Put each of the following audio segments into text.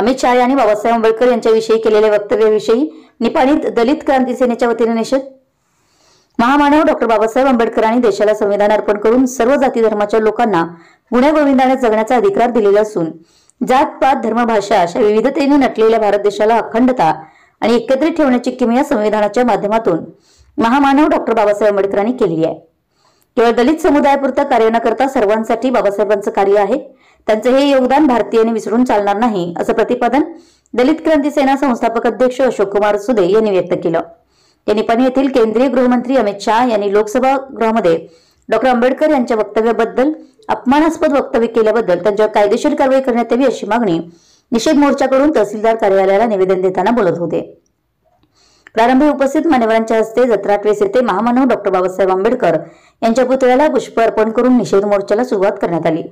अमित शहा यांनी बाबासाहेब आंबेडकर यांच्याविषयी केलेल्या वक्तव्याविषयी निपाणीत दलित क्रांती सेनेच्या वतीने निषेध। महामानव डॉक्टर बाबासाहेब आंबेडकरांनी देशाला संविधान अर्पण करून सर्व जाती धर्माच्या लोकांना गुण्यागोविंदाने जगण्याचा अधिकार दिलेला असून जात पात धर्म भाषा अशा विविधतेने नटलेल्या भारत देशाला अखंडता आणि एकत्रित ठेवण्याची किमया संविधानाच्या माध्यमातून महामानव डॉक्टर बाबासाहेब आंबेडकरांनी केली आहे। केवळ दलित समुदायापुरतं कार्य न करता सर्वांसाठी बाबासाहेबांचं कार्य आहे। त्यांचे हे योगदान भारतीयांनी विसरून चालणार नाही असं प्रतिपादन दलित क्रांती सेना संस्थापक अध्यक्ष अशोक कुमार सुदे यांनी व्यक्त केलं। या निपाणी येथील केंद्रीय गृहमंत्री अमित शहा यांनी लोकसभा गृहामध्ये डॉक्टर आंबेडकर यांच्या वक्तव्याबद्दल अपमानास्पद वक्तव्य केल्याबद्दल त्यांच्यावर कायदेशीर कारवाई करण्यात यावी अशी मागणी निषेध मोर्चाकडून तहसीलदार कार्यालयाला निवेदन देताना बोलत होते। प्रारंभी उपस्थित मान्यवरांच्या हस्ते जत्रा ट्रेस येथे महामानव डॉक्टर बाबासाहेब आंबेडकर यांच्या पुतळ्याला पुष्प अर्पण करून निषेध मोर्चाला सुरुवात करण्यात आली।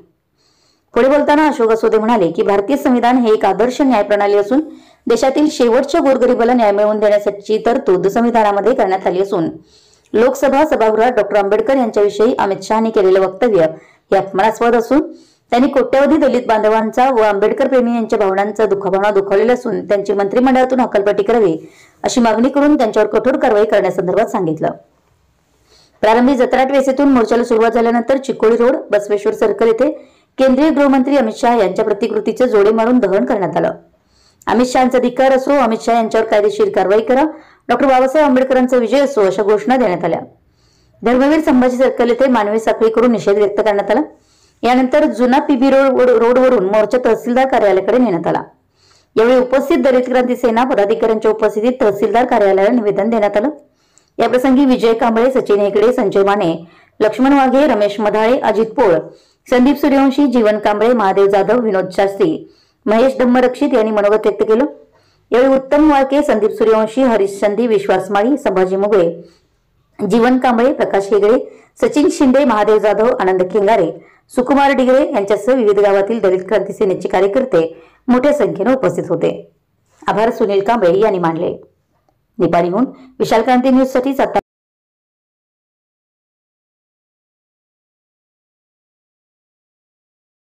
पुढे बोलताना अशोक सुदे म्हणाले की भारतीय संविधान हे एक आदर्श न्याय प्रणाली असून देशातील शेवटच्या गोरगरिबाला न्याय मिळवून देण्यासाठी तरतूद संविधानामध्ये करण्यात आली असून लोकसभा सभागृहात डॉक्टर आंबेडकर यांच्याविषयी अमित शहानी केलेले वक्तव्य हे अपमानास्पद असून त्यांनी कोट्यवधी दलित बांधवांचा व आंबेडकर प्रेमी यांच्या भावनांचा भावना दुखावलेल्या असून त्यांची मंत्रिमंडळातून हकालपट्टी करावी अशी मागणी करून त्यांच्यावर कठोर कारवाई करण्यासंदर्भात सांगितलं। प्रारंभी जत्रा ट्रेस येथून मोर्चाला सुरुवात झाल्यानंतर चिकोडी रोड बसवेश्वर सर्कल येथे केंद्रीय गृहमंत्री अमित शहा यांच्या प्रतिकृतीचे जोडे मारून दहन करण्यात आलं। अमित शहाचा धिक्कार असो, अमित शहा यांच्यावर कायदेशीर कारवाई करा, डॉक्टर बाबासाहेब आंबेडकरांचा विजय असो अशा घोषणा देण्यात आल्या। धर्मवीर संभाजी सर्कल येथे मानवी साखळी करून निषेध व्यक्त करण्यात आला। यानंतर जुना पीबी रोडवरून मोर्चा तहसीलदार कार्यालयाकडे नेण्यात आला। यावेळी उपस्थित दलित क्रांती सेना पदाधिकाऱ्यांच्या उपस्थितीत तहसीलदार कार्यालयाला निवेदन देण्यात आलं। याप्रसंगी विजय कांबळे, सचिन हेगडे, संजय माने, लक्ष्मण वाघे, रमेश मधाळे, अजित पोळ, संदीप सूर्यवंशी, जीवन कांबळे, महादेव जाधव, विनोद शास्त्री, महेश धम्मरक्षित यांनी मनोगत व्यक्त केलं। यावेळी उत्तम वाळके, संदीप सूर्यवंशी, हरीश संधी, विश्वास माळी, संभाजी मुगळे, जीवन कांबळे, प्रकाश हेगडे, सचिन शिंदे, महादेव जाधव, आनंद खिंगारे, सुकुमार डिगरे यांच्यासह विविध गावातील दलित क्रांती सेनेचे कार्यकर्ते मोठ्या संख्येने उपस्थित होते। आभार सुनील कांबळे यांनी मानले। निपाणीहून विशाल क्रांती न्यूज साठी